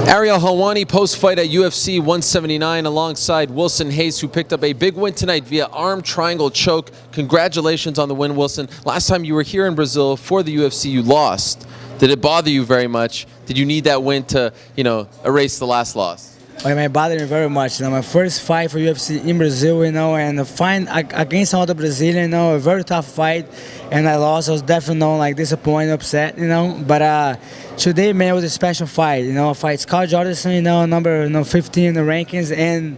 Ariel Helwani post-fight at UFC 179 alongside Wilson Reis, who picked up a big win tonight via arm triangle choke. Congratulations on the win, Wilson. Last time you were here in Brazil for the UFC, you lost. Did it bother you very much? Did you need that win to, erase the last loss? It might bother me very much. My first fight for UFC in Brazil, and the fight against another Brazilian, a very tough fight, and I lost. I was definitely disappointed, upset, But today, man, it was a special fight. I fight Scott Jorgensen, number 15 in the rankings, and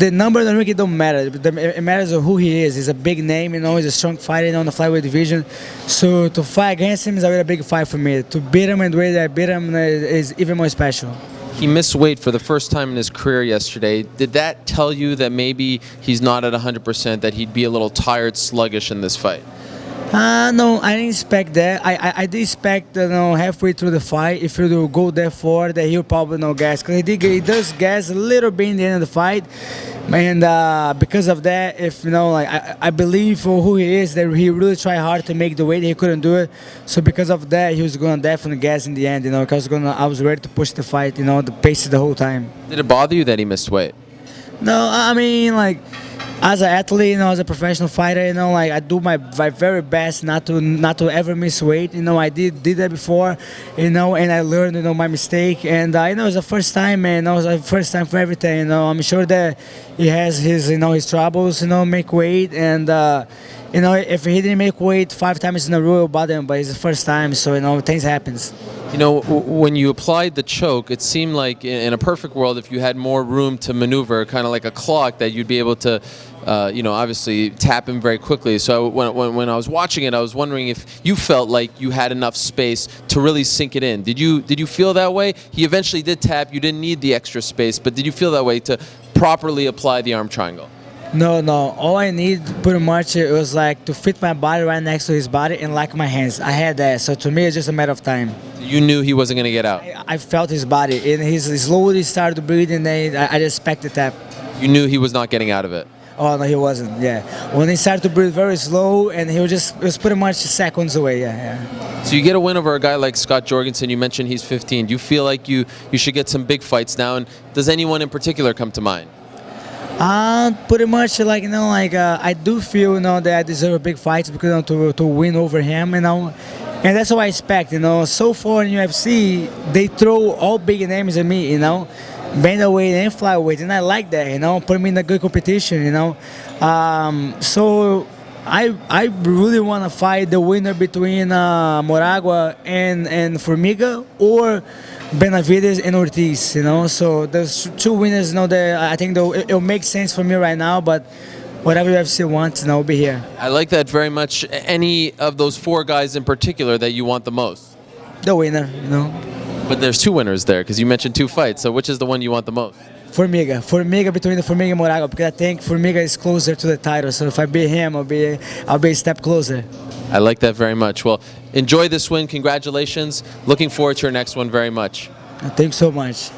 the number in the ranking don't matter. It matters who he is. He's a big name, he's a strong fighter in the flyweight division. So to fight against him is a really big fight for me. To beat him and the way that I beat him is even more special. He missed weight for the first time in his career yesterday. Did that tell you that maybe he's not at 100%, that he'd be a little tired, sluggish in this fight? No, I didn't expect that. I did expect, halfway through the fight, if you go there for that, he'll probably gas. Because he does gas a little bit in the end of the fight. And because of that, I believe for who he is, that he really tried hard to make the weight. He couldn't do it. So because of that, he was going to definitely gas in the end, because I was ready to push the fight, the pace the whole time. Did it bother you that he missed weight? No, I mean, as an athlete, as a professional fighter, I do my very best not to ever miss weight. I did that before, and I learned, my mistake. And it's the first time, man. It's the first time for everything. I'm sure that he has his, his troubles, make weight, and if he didn't make weight 5 times in a row, it'll bother him. But it's the first time, so things happens. When you applied the choke, it seemed like in a perfect world, if you had more room to maneuver, kind of like a clock, that you'd be able to, obviously tap him very quickly. So when I was watching it, I was wondering if you felt like you had enough space to really sink it in. Did you feel that way? He eventually did tap. You didn't need the extra space, but did you feel that way to properly apply the arm triangle? No. All I need pretty much it was to fit my body right next to his body and my hands. I had that. So to me, it's just a matter of time. You knew he wasn't going to get out? I felt his body, and he slowly started to breathe, and then I just expected that. You knew he was not getting out of it? Oh, no, he wasn't, yeah. When he started to breathe very slow, and it was pretty much seconds away, yeah. So you get a win over a guy like Scott Jorgensen. You mentioned he's 15. Do you feel like you should get some big fights now? And does anyone in particular come to mind? Pretty much I do feel that I deserve big fights because to win over him, and that's what I expect. So far in UFC they throw all big names at me, bantamweight and flyweight, and I like that. Put me in a good competition, So I really want to fight the winner between Moraga and Formiga, or Benavides and Ortiz, So there's 2 winners, that I think it'll make sense for me right now, but whatever UFC wants, I'll be here. I like that very much. Any of those 4 guys in particular that you want the most? The winner, But there's 2 winners there, because you mentioned 2 fights, so which is the one you want the most? Formiga between the Formiga-Moraga, because I think Formiga is closer to the title, so if I beat him, I'll be a step closer. I like that very much. Well, enjoy this win. Congratulations. Looking forward to your next one very much. Thanks so much.